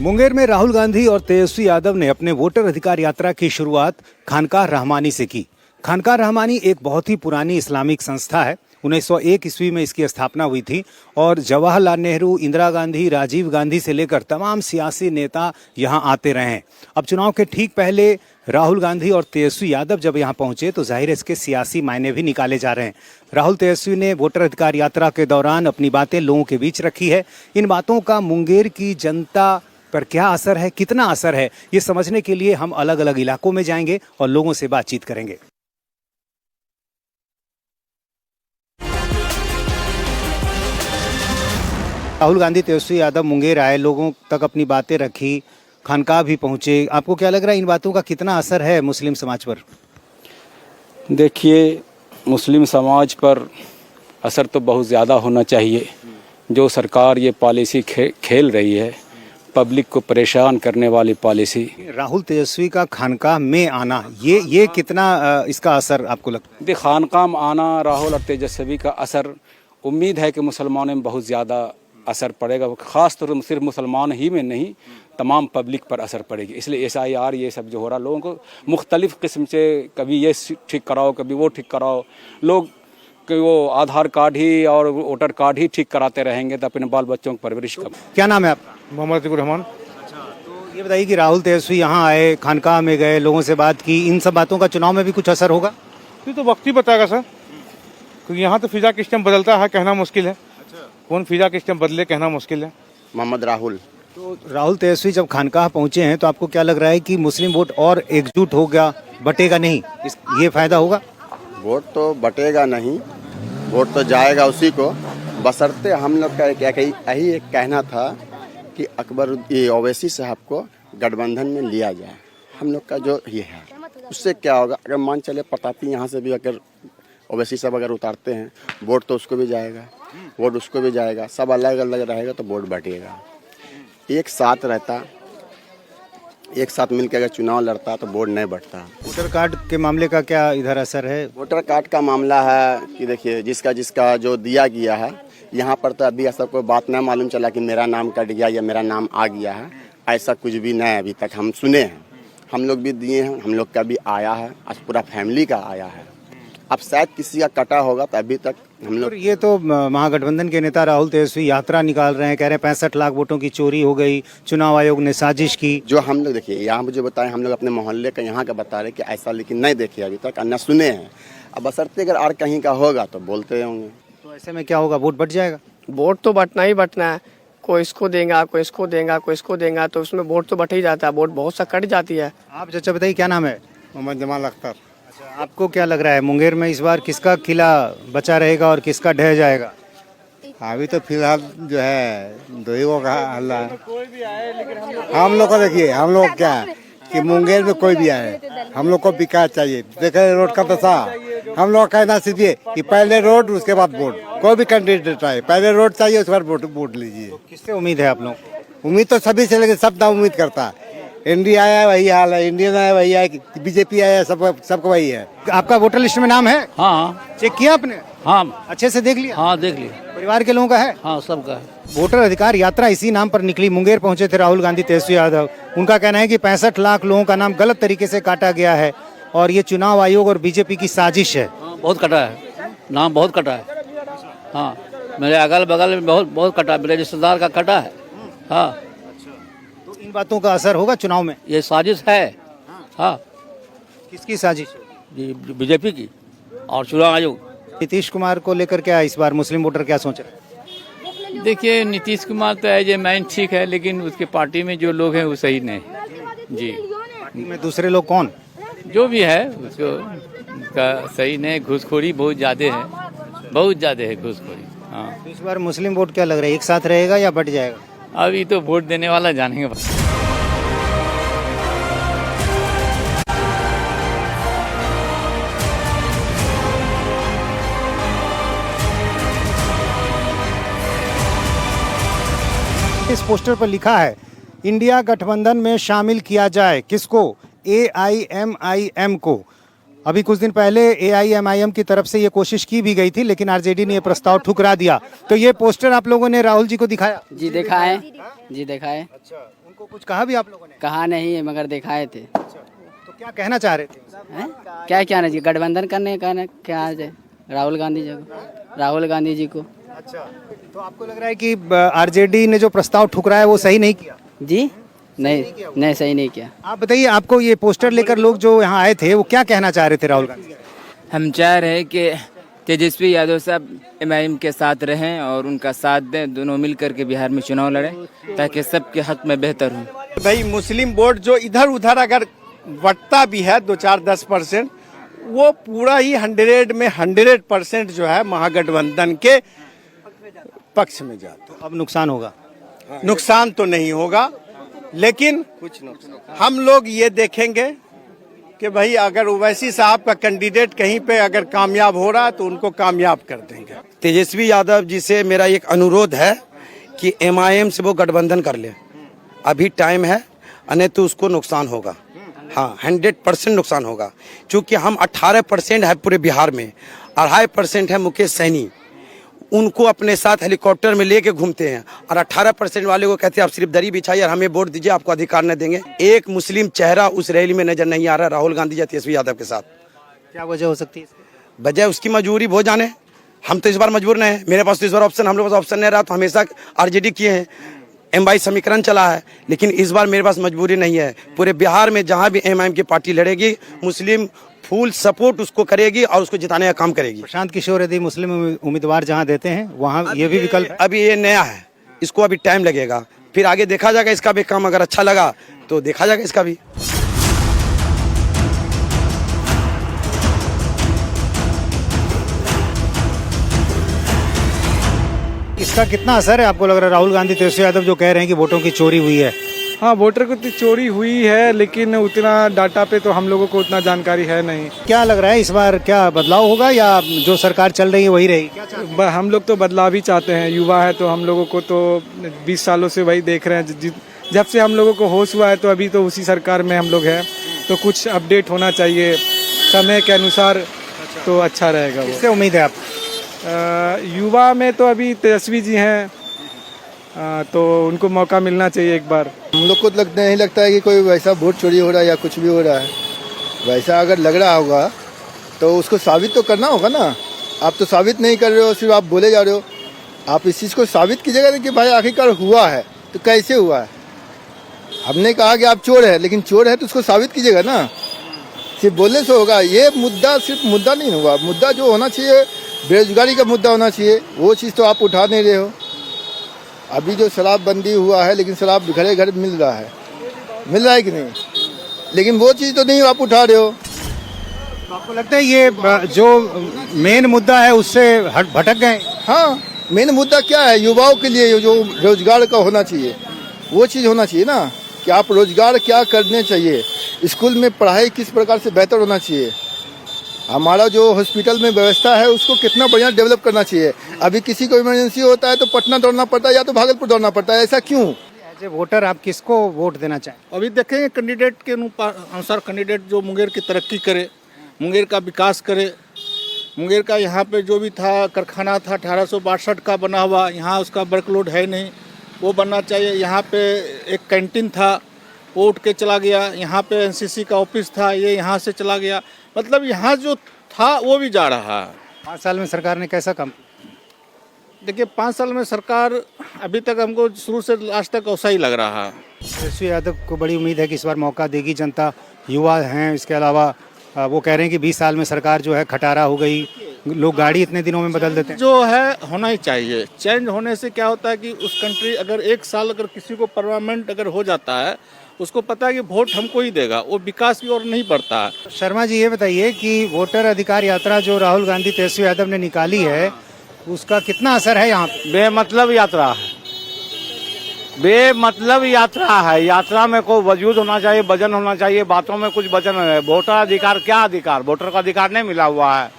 मुंगेर में राहुल गांधी और तेजस्वी यादव ने अपने वोटर अधिकार यात्रा की शुरुआत खानकाह रहमानी से की। खानकाह रहमानी एक बहुत ही पुरानी इस्लामिक संस्था है। 1901 ईस्वी में इसकी स्थापना हुई थी और जवाहरलाल नेहरू, इंदिरा गांधी, राजीव गांधी से लेकर तमाम सियासी नेता यहां आते रहे हैं। अब चुनाव के ठीक पहले राहुल गांधी और तेजस्वी यादव जब यहां पहुंचे तो जाहिर है इसके सियासी मायने भी निकाले जा रहे हैं। राहुल तेजस्वी ने वोटर अधिकार यात्रा के दौरान अपनी बातें लोगों के बीच रखी है। इन बातों का मुंगेर की जनता पर क्या असर है, कितना असर है, ये समझने के लिए हम अलग अलग इलाकों में जाएंगे और लोगों से बातचीत करेंगे। राहुल गांधी, तेजस्वी यादव मुंगेर आए, लोगों तक अपनी बातें रखी, खानकाह भी पहुंचे। आपको क्या लग रहा है इन बातों का कितना असर है मुस्लिम समाज पर? देखिए, मुस्लिम समाज पर असर तो बहुत ज़्यादा होना चाहिए। जो सरकार ये पॉलिसी खेल रही है, पब्लिक को परेशान करने वाली पॉलिसी। राहुल तेजस्वी का खानकाह में आना, ये कितना इसका असर आपको लगता है? देखिए, खानकाह में आना राहुल और तेजस्वी का असर, उम्मीद है कि मुसलमानों में बहुत ज़्यादा असर पड़ेगा। ख़ास तौर पर सिर्फ मुसलमान ही में नहीं, तमाम पब्लिक पर असर पड़ेगी। इसलिए SIR ये सब जो हो रहा, लोगों को मुख्तलिफ़ किस्म से कभी ये ठीक कराओ, कभी वो ठीक कराओ। लोग कि वो आधार कार्ड ही और वोटर कार्ड ही ठीक कराते रहेंगे तो अपने बाल बच्चों की परवरिश कम। क्या नाम है आपका? मोहम्मद रहमान। तो ये बताइए कि राहुल तेजस्वी यहाँ आए, खानकाह में गए, लोगों से बात की, इन सब बातों का चुनाव में भी कुछ असर होगा? ये तो वक्त ही बताएगा सर, क्योंकि यहाँ तो फिजा किस टाइम बदलता है कहना मुश्किल है। कौन फिजा किस टाइम बदले कहना मुश्किल है। मोहम्मद राहुल। तो राहुल तेजस्वी जब खानकाह पहुंचे हैं तो आपको क्या लग रहा है कि मुस्लिम वोट और एकजुट हो गया, बटेगा नहीं, ये फायदा होगा? वोट तो बटेगा नहीं, वोट तो जाएगा उसी को, बशर्ते हम लोग का यही एक कहना था कि अकबर ये ओवैसी साहब को गठबंधन में लिया जाए। हम लोग का जो ये है, उससे क्या होगा, अगर मान चले प्रतापी यहाँ से भी अगर ओवैसी साहब अगर उतारते हैं, वोट तो उसको भी जाएगा, वोट उसको भी जाएगा, सब अलग अलग रहेगा तो वोट बटेगा। एक साथ रहता, एक साथ मिलकर अगर चुनाव लड़ता तो वोट नहीं बढ़ता। वोटर कार्ड के मामले का क्या इधर असर है? वोटर कार्ड का मामला है कि देखिए, जिसका जो दिया गया है, यहाँ पर तो अभी ऐसा कोई बात नहीं मालूम चला कि मेरा नाम कट गया या मेरा नाम आ गया है। ऐसा कुछ भी नहीं अभी तक हम सुने हैं। हम लोग भी दिए हैं, हम लोग का भी आया है, आज पूरा फैमिली का आया है। अब शायद किसी का कटा होगा तो अभी तक हम लोग। ये तो महागठबंधन के नेता राहुल तेजस्वी यात्रा निकाल रहे हैं, कह रहे हैं 65 लाख वोटों की चोरी हो गई, चुनाव आयोग ने साजिश की। जो हम लोग देखिए, यहाँ मुझे बताएं, हम लोग अपने मोहल्ले का यहाँ का बता रहे कि ऐसा, लेकिन नहीं देखे अभी तक, न सुने हैं। अब बशर्ते अगर और कहीं का होगा तो बोलते होंगे। तो ऐसे में क्या होगा, वोट बढ़ जाएगा? वोट तो बटना ही बटना है। कोई इसको देगा, कोई इसको देगा, कोई इसको देगा, तो उसमें वोट तो बट ही जाता है, वोट बहुत सा कट जाती है। आप चाचा बताइए, क्या नाम है? मोहम्मद जमाल अख्तर। अच्छा, आपको क्या लग रहा है मुंगेर में इस बार किसका किला बचा रहेगा और किसका ढह जाएगा? अभी तो फिलहाल जो है दो ही का हल्ला है। हम लोग को देखिए, हम लोग क्या है कि मुंगेर में कोई भी आए, हम लोग को विकास चाहिए। देखे रोड का दशा, हम लोग कहना सीधी है कि पहले रोड उसके बाद वोट। कोई भी कैंडिडेट आए, पहले रोड चाहिए उसके बाद वोट लीजिए। किससे उम्मीद है आप लोग? उम्मीद तो सभी से, लेकिन सब ना उम्मीद करता है। इंडिया आया वही हाल है, इंडियन आया वही है, BJP आया सबको वही है। आपका वोटर लिस्ट में नाम है? हाँ। चेक किया आपने? हाँ, अच्छे से देख लिया? हाँ देख लिया। परिवार के लोगों का है? हाँ, सबका है। वोटर अधिकार यात्रा इसी नाम पर निकली। मुंगेर पहुंचे थे राहुल गांधी, तेजस्वी यादव। उनका कहना है कि 65 लाख लोगों का नाम गलत तरीके से काटा गया है और ये चुनाव आयोग और BJP की साजिश है। हाँ, बहुत कटा है, नाम बहुत कटा है। हाँ, मेरे अगल बगल में बहुत कटा है, मेरे रिश्तेदार का कटा है। हाँ, तो इन बातों का असर होगा चुनाव में? ये साजिश है। हाँ। किसकी साजिश? BJP की और चुनाव आयोग। नीतीश कुमार को लेकर क्या इस बार मुस्लिम वोटर क्या सोच रहे हैं? देखिए, नीतीश कुमार तो एज ए मैन ठीक है, लेकिन उसके पार्टी में जो लोग हैं वो सही नहीं जी। पार्टी में दूसरे लोग कौन? जो भी है उसको का सही नहीं। घूसखोरी बहुत ज़्यादा है, बहुत ज़्यादा है घूसखोरी। हाँ, तो इस बार मुस्लिम वोट क्या लग रहा है, एक साथ रहेगा या बट जाएगा? अभी तो वोट देने वाला जानेंगे बस। इस पोस्टर पर लिखा है, इंडिया गठबंधन में शामिल किया जाए किसको? AIMIM को। अभी कुछ दिन पहले AIMIM की तरफ से ये कोशिश की भी गई थी, लेकिन RJD ने ये प्रस्ताव ठुकरा दिया। तो ये पोस्टर आप लोगों ने राहुल जी को दिखाया? जी देखा है, जी देखा है। अच्छा, उनको कुछ कहा भी आप लोगों ने? कहा नहीं है मगर दिखाए थे। तो क्या कहना चाह रहे थे? हैं? क्या क्या नहीं गठबंधन करने का क्या है राहुल गांधी जी को। अच्छा, तो आपको लग रहा है कि आरजेडी ने जो प्रस्ताव ठुकराया वो सही नहीं किया? जी नहीं सही नहीं किया। आप बताइए, आपको ये पोस्टर लेकर लोग जो यहाँ आए थे वो क्या कहना चाह रहे थे राहुल गांधी? हम चाह रहे हैं कि तेजस्वी यादव साहब एमआईएम के साथ रहें और उनका साथ दें, दोनों मिल करके बिहार में चुनाव लड़ें ताकि सबके हक में बेहतर हो। भाई मुस्लिम वोट जो इधर उधर अगर बटता भी है 2-4-10%, वो पूरा ही 100 में 100% जो है महागठबंधन के पक्ष में जाता है। अब नुकसान होगा? नुकसान तो नहीं होगा, लेकिन कुछ हम लोग ये देखेंगे कि भाई अगर ओवैसी साहब का कैंडिडेट कहीं पे अगर कामयाब हो रहा है तो उनको कामयाब कर देंगे। तेजस्वी यादव जी से मेरा एक अनुरोध है कि एमआईएम से वो गठबंधन कर ले, अभी टाइम है, नहीं तो उसको नुकसान होगा। हाँ, 100% नुकसान होगा, क्योंकि हम 18% है पूरे बिहार में, 2.5% है मुकेश सैनी, उनको अपने साथ हेलीकॉप्टर में लेके घूमते हैं, और 18% वाले को कहते हैं आप सिर्फ दरी बिछाइए और हमें वोट दीजिए, आपको अधिकार न देंगे। एक मुस्लिम चेहरा उस रैली में नजर नहीं आ रहा राहुल गांधी या तेजस्वी यादव के साथ। क्या वजह हो सकती है? वजह उसकी मजबूरी हो जाने, हम तो इस बार मजबूर नहीं है, मेरे पास तो इस बार ऑप्शन, हम लोग पास ऑप्शन नहीं रहा तो हमेशा आरजेडी किए हैं, एम/22 समीकरण चला है, लेकिन इस बार मेरे पास मजबूरी नहीं है। पूरे बिहार में जहां भी एमआईएम की पार्टी लड़ेगी, मुस्लिम फुल सपोर्ट उसको करेगी और उसको जिताने का काम करेगी। प्रशांत किशोर यदि मुस्लिम उम्मीदवार जहां देते हैं वहां ये भी विकल्प है? अभी ये नया है, इसको अभी टाइम लगेगा, फिर आगे देखा जाएगा। इसका भी काम अगर अच्छा लगा तो देखा जाएगा इसका भी। इसका कितना असर है आपको लग रहा है? राहुल गांधी तेजस्वी यादव जो कह रहे हैं कि वोटों की चोरी हुई है। हाँ, वोटर की चोरी हुई है, लेकिन उतना डाटा पे तो हम लोगों को उतना जानकारी है नहीं। क्या लग रहा है इस बार क्या बदलाव होगा या जो सरकार चल रही है वही रहेगी? क्या चाहते हैं? हम लोग तो बदलाव ही चाहते हैं, युवा है तो हम लोगों को तो 20 सालों से वही देख रहे हैं, जब से हम लोगों को होश हुआ है तो अभी तो उसी सरकार में हम लोग हैं, तो कुछ अपडेट होना चाहिए समय के अनुसार, तो अच्छा रहेगा। किससे उम्मीद है आप? युवा में तो अभी तेजस्वी जी हैं, तो उनको मौका मिलना चाहिए एक बार। हम लोग को नहीं लगता है कि कोई वैसा वोट चोरी हो रहा है या कुछ भी हो रहा है। वैसा अगर लग रहा होगा तो उसको साबित तो करना होगा ना। आप तो साबित नहीं कर रहे हो, सिर्फ आप बोले जा रहे हो। आप इस चीज़ को साबित कीजिएगा कि भाई आखिरकार हुआ है तो कैसे हुआ है। हमने कहा कि आप चोर है, लेकिन चोर है तो उसको साबित कीजिएगा ना, सिर्फ बोलने से होगा। ये मुद्दा सिर्फ मुद्दा नहीं हुआ, मुद्दा जो होना चाहिए बेरोजगारी का मुद्दा होना चाहिए, वो चीज़ तो आप उठा नहीं रहे हो। अभी जो शराबबंदी हुआ है, लेकिन शराब घरे घर मिल रहा है कि नहीं, लेकिन वो चीज़ तो नहीं आप उठा रहे हो। तो आपको लगता है ये जो मेन मुद्दा है उससे भटक गए? हाँ, मेन मुद्दा क्या है? युवाओं के लिए जो रोजगार का होना चाहिए वो चीज़ होना चाहिए ना, कि आप रोजगार क्या करने चाहिए, स्कूल में पढ़ाई किस प्रकार से बेहतर होना चाहिए, हमारा जो हॉस्पिटल में व्यवस्था है उसको कितना बढ़िया डेवलप करना चाहिए। अभी किसी को इमरजेंसी होता है तो पटना दौड़ना पड़ता है या तो भागलपुर दौड़ना पड़ता है, ऐसा क्यों? एज ए वोटर आप किसको वोट देना चाहें? अभी देखेंगे कैंडिडेट के अनुसार, कैंडिडेट जो मुंगेर की तरक्की करे, मुंगेर का विकास करे। मुंगेर का यहाँ पे जो भी था कारखाना था 1862 का बना हुआ, यहाँ उसका वर्कलोड है नहीं, वो बनना चाहिए। यहाँ पे एक कैंटीन था वो उठ के चला गया, यहाँ पे एनसीसी का ऑफिस था ये यहाँ से चला गया, मतलब यहाँ जो था वो भी जा रहा है। 5 साल में सरकार ने कैसा काम? देखिए 5 साल में सरकार अभी तक हमको शुरू से लास्ट तक ऐसा ही लग रहा है। तेजस्वी यादव को बड़ी उम्मीद है कि इस बार मौका देगी जनता, युवा हैं, इसके अलावा वो कह रहे हैं कि 20 साल में सरकार जो है खटारा हो गई, लोग गाड़ी इतने दिनों में बदल देते हैं। जो है होना ही चाहिए, चेंज होने से क्या होता है कि उस कंट्री अगर 1 साल अगर किसी को परमानेंट अगर हो जाता है, उसको पता है कि वोट हमको ही देगा, वो विकास की ओर नहीं बढ़ता है। शर्मा जी ये बताइए कि वोटर अधिकार यात्रा जो राहुल गांधी तेजस्वी यादव ने निकाली है उसका कितना असर है यहाँ पे? बेमतलब यात्रा है, बेमतलब यात्रा है। यात्रा में कोई वजूद होना चाहिए, वजन होना चाहिए, बातों में कुछ वजन है। वोटर अधिकार क्या अधिकार? वोटर का अधिकार नहीं मिला हुआ है,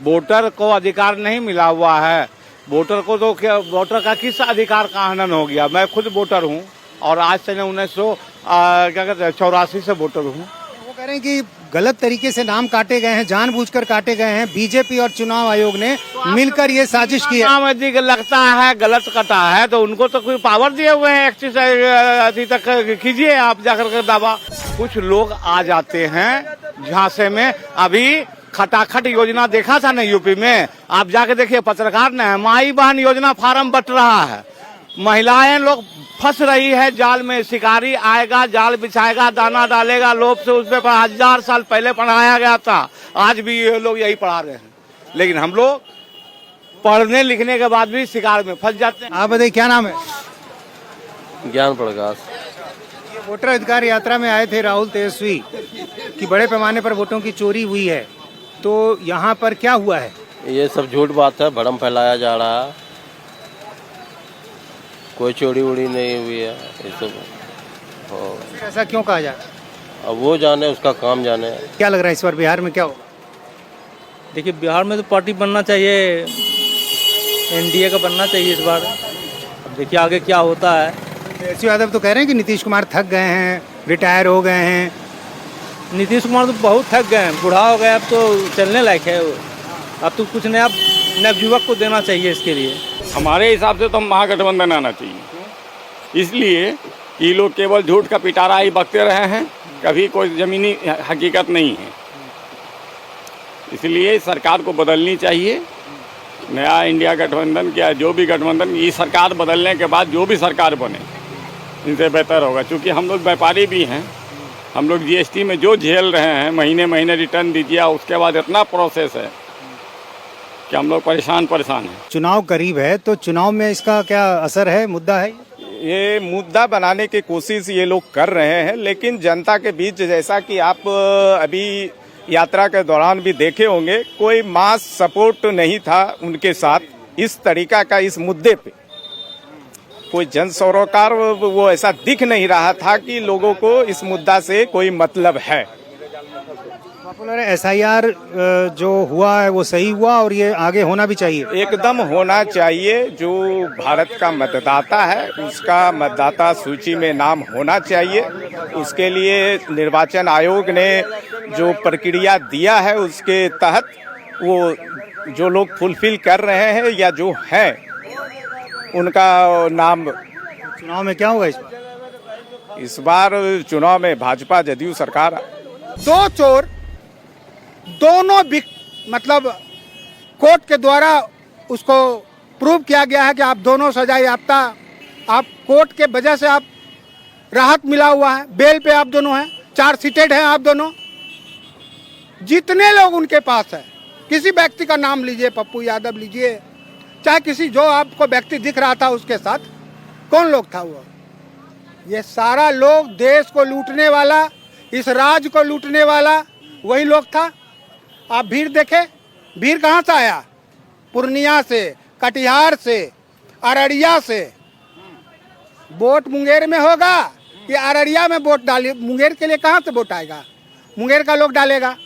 वोटर को अधिकार नहीं मिला हुआ है। वोटर को तो क्या, वोटर का किस अधिकार का हनन हो गया? मैं खुद वोटर हूँ और आज से 1984 से वोटर हूँ। वो कह रहे हैं कि गलत तरीके से नाम काटे गए हैं, जानबूझकर काटे गए हैं। बीजेपी और चुनाव आयोग ने मिलकर ये साजिश की है। नाम यदि लगता है गलत कटा है तो उनको तो कोई पावर दिए हुए हैं एक्सरसाइज अभी तक कीजिए आप जाकर के दावा। कुछ लोग आ जाते हैं झांसे में। अभी खटाखट योजना देखा था ना यूपी में, आप जाके देखिए, पत्रकार ने माई बहन योजना फार्म बट रहा है। महिलाएं लोग फंस रही है जाल में। शिकारी आएगा, जाल बिछाएगा, दाना डालेगा, लोभ से उसपे 1000 साल पहले पढ़ाया गया था। आज भी ये लोग यही पढ़ा रहे हैं, लेकिन हम लोग पढ़ने लिखने के बाद भी शिकार में फंस जाते हैं। आप बताइए क्या नाम है? ज्ञान प्रकाश। ये वोटर अधिकार यात्रा में आए थे राहुल तेजस्वी कि बड़े पैमाने पर वोटों की चोरी हुई है, तो यहाँ पर क्या हुआ है? ये सब झूठ बात है, भ्रम फैलाया जा रहा है। कोई चोरी उड़ी नहीं हुई है ये सब। ऐसा क्यों कहा जा रहा है? अब वो जाने, उसका काम जाने। क्या लग रहा है इस बार बिहार में क्या होगा? देखिए, बिहार में तो पार्टी बनना चाहिए, एनडीए का बनना चाहिए इस बार। अब देखिए आगे क्या होता है। तेजस्वी यादव तो कह रहे हैं कि नीतीश कुमार थक गए हैं, रिटायर हो गए हैं। नीतीश कुमार तो बहुत थक गए हैं, बूढ़ा हो गया, अब तो चलने लायक है। अब तो कुछ नया नवयुवक को देना चाहिए इसके लिए। हमारे हिसाब से तो महागठबंधन आना चाहिए, इसलिए ये लोग केवल झूठ का पिटारा ही बकते रहे हैं, कभी कोई ज़मीनी हकीकत नहीं है। इसलिए सरकार को बदलनी चाहिए। नया इंडिया गठबंधन क्या, जो भी गठबंधन, ये सरकार बदलने के बाद जो भी सरकार बने इनसे बेहतर होगा। क्योंकि हम लोग व्यापारी भी हैं, हम लोग जीएसटी में जो झेल रहे हैं, महीने महीने रिटर्न दीजिए, उसके बाद इतना प्रोसेस है कि हम लोग परेशान हैं। चुनाव करीब है, तो चुनाव में इसका क्या असर है, मुद्दा है? ये मुद्दा बनाने की कोशिश ये लोग कर रहे हैं, लेकिन जनता के बीच, जैसा कि आप अभी यात्रा के दौरान भी देखे होंगे, कोई मास सपोर्ट नहीं था उनके साथ इस तरीका का। इस मुद्दे पे कोई जन सरोकार वो ऐसा दिख नहीं रहा था कि लोगों को इस मुद्दा से कोई मतलब है। पॉपुलर SIR जो हुआ है वो सही हुआ और ये आगे होना भी चाहिए। एकदम होना चाहिए। जो भारत का मतदाता है उसका मतदाता सूची में नाम होना चाहिए। उसके लिए निर्वाचन आयोग ने जो प्रक्रिया दिया है उसके तहत वो जो लोग फुलफिल कर रहे हैं या जो है उनका नाम। चुनाव में क्या होगा इस बार चुनाव में भाजपा जदयू सरकार। दो चोर दोनों मतलब कोर्ट के द्वारा उसको प्रूव किया गया है कि आप दोनों सजा याफ्ता, आप कोर्ट के वजह से आप राहत मिला हुआ है, बेल पे आप दोनों हैं, चार्जशीटेड हैं आप दोनों। जितने लोग उनके पास है, किसी व्यक्ति का नाम लीजिए, पप्पू यादव लीजिए, चाहे किसी जो आपको व्यक्ति दिख रहा था उसके साथ, कौन लोग था वो? ये सारा लोग देश को लूटने वाला, इस राज्य को लूटने वाला वही लोग था। आप भीड़ देखे, भीड़ कहाँ से आया? पूर्णिया से, कटिहार से, अररिया से। वोट मुंगेर में होगा कि अररिया में वोट डालिए? मुंगेर के लिए कहाँ से वोट आएगा? मुंगेर का लोग डालेगा।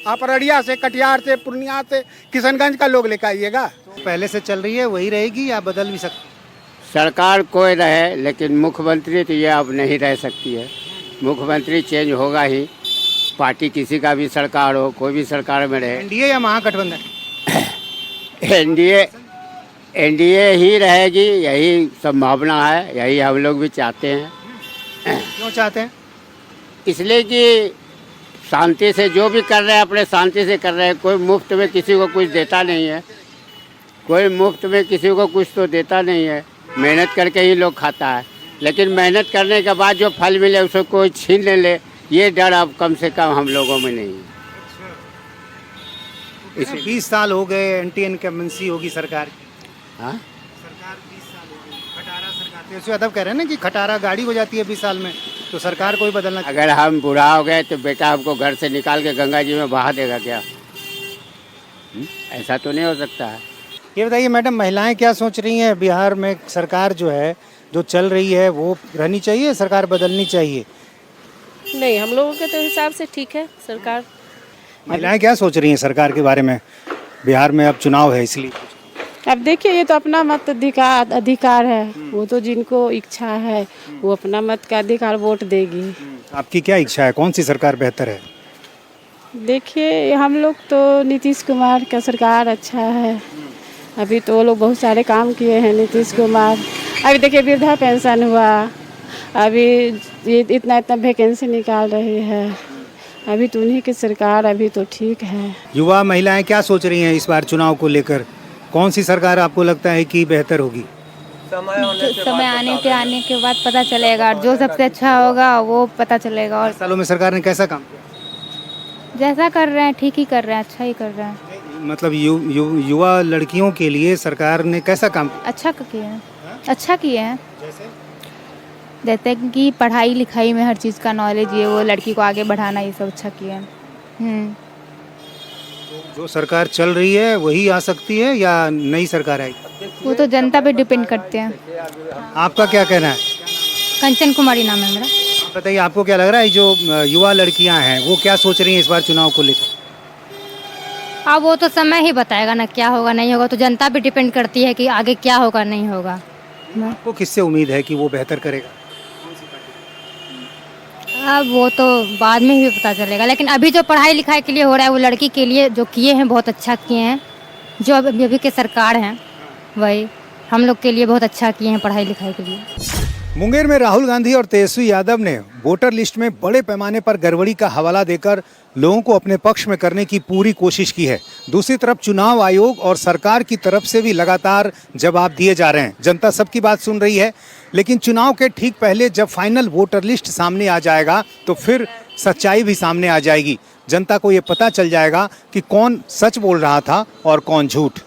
आप अररिया से, कटिहार से, पूर्णिया से, किशनगंज का लोग लेकर आइएगा। पहले से चल रही है वही रहेगी या बदल भी सकती? सरकार कोई रहे, लेकिन मुख्यमंत्री तो ये अब नहीं रह सकती है। मुख्यमंत्री चेंज होगा ही, पार्टी किसी का भी सरकार हो, कोई भी सरकार में रहे। एनडीए या महागठबंधन? एनडीए ही रहेगी, यही संभावना है, यही हम लोग भी चाहते हैं। क्यों चाहते हैं? इसलिए कि शांति से जो भी कर रहे हैं अपने शांति से कर रहे हैं। कोई मुफ्त में किसी को कुछ देता नहीं है, कोई मुफ्त में किसी को कुछ तो देता नहीं है। मेहनत करके ही लोग खाता है, लेकिन मेहनत करने के बाद जो फल मिले उसको कोई छीन ले, ये डर अब कम से कम हम लोगों में नहीं है। 20 साल हो गए, एंटी इनकम्बेंसी होगी सरकार की। हाँ, सरकार 20 साल हो गई, खटारा सरकार। तेजस्वी यादव कह रहे हैं ना कि खटारा गाड़ी हो जाती है 20 साल में, तो सरकार को ही बदलना। अगर हम बूढ़ा हो गए तो बेटा हमको घर से निकाल के गंगा जी में बहा देगा क्या? ऐसा तो नहीं हो सकता है। ये बताइए मैडम, महिलाएं क्या सोच रही हैं? बिहार में सरकार जो है, जो चल रही है, वो रहनी चाहिए, सरकार बदलनी चाहिए? नहीं, हम लोगों के तो हिसाब से ठीक है सरकार। महिलाएं क्या सोच रही हैं सरकार के बारे में? बिहार में अब चुनाव है इसलिए। अब देखिए, ये तो अपना मत अधिकार है, वो तो जिनको इच्छा है वो अपना मत का अधिकार वोट देगी। आपकी क्या इच्छा है, कौन सी सरकार बेहतर है? देखिए हम लोग तो नीतीश कुमार का सरकार अच्छा है। अभी तो वो लोग बहुत सारे काम किए हैं नीतीश कुमार। अभी देखिए वृद्धा पेंशन हुआ, अभी ये इतना वैकेंसी निकाल रही है। अभी तो उन्हीं की सरकार अभी तो ठीक है। युवा महिलाएं क्या सोच रही हैं इस बार चुनाव को लेकर? कौन सी सरकार आपको लगता है कि बेहतर होगी? समय आने के बाद पता चलेगा, जो सबसे अच्छा होगा वो पता चलेगा। और सालों में सरकार ने कैसा काम किया? जैसा कर रहे हैं ठीक ही कर रहे हैं, अच्छा ही कर रहे हैं। मतलब युवा लड़कियों के लिए सरकार ने कैसा काम किया? अच्छा किए हैं, अच्छा किए हैं। जैसे कि पढ़ाई लिखाई में हर चीज़ का नॉलेज ये वो लड़की को आगे बढ़ाना, ये सब अच्छा किए हैं। जो सरकार चल रही है वही आ सकती है या नई सरकार आएगी? वो तो जनता पे डिपेंड करते हैं। आपका क्या कहना है? कंचन कुमारी नाम है मेरा। आप बताइए, आपको क्या लग रहा है जो युवा लड़कियां हैं वो क्या सोच रही हैं इस बार चुनाव को लेकर? अब वो तो समय ही बताएगा ना, क्या होगा नहीं होगा, तो जनता पे डिपेंड करती है कि आगे क्या होगा नहीं होगा। आपको किससे उम्मीद है कि वो बेहतर करेगा? अब वो तो बाद में ही पता चलेगा, लेकिन अभी जो पढ़ाई लिखाई के लिए हो रहा है वो लड़की के लिए जो किए हैं बहुत अच्छा किए हैं। जो अभी के सरकार हैं वही हम लोग के लिए बहुत अच्छा किए हैं पढ़ाई लिखाई के लिए। मुंगेर में राहुल गांधी और तेजस्वी यादव ने वोटर लिस्ट में बड़े पैमाने पर गड़बड़ी का हवाला देकर लोगों को अपने पक्ष में करने की पूरी कोशिश की है। दूसरी तरफ चुनाव आयोग और सरकार की तरफ से भी लगातार जवाब दिए जा रहे हैं। जनता सबकी बात सुन रही है, लेकिन चुनाव के ठीक पहले जब फाइनल वोटर लिस्ट सामने आ जाएगा तो फिर सच्चाई भी सामने आ जाएगी। जनता को ये पता चल जाएगा कि कौन सच बोल रहा था और कौन झूठ।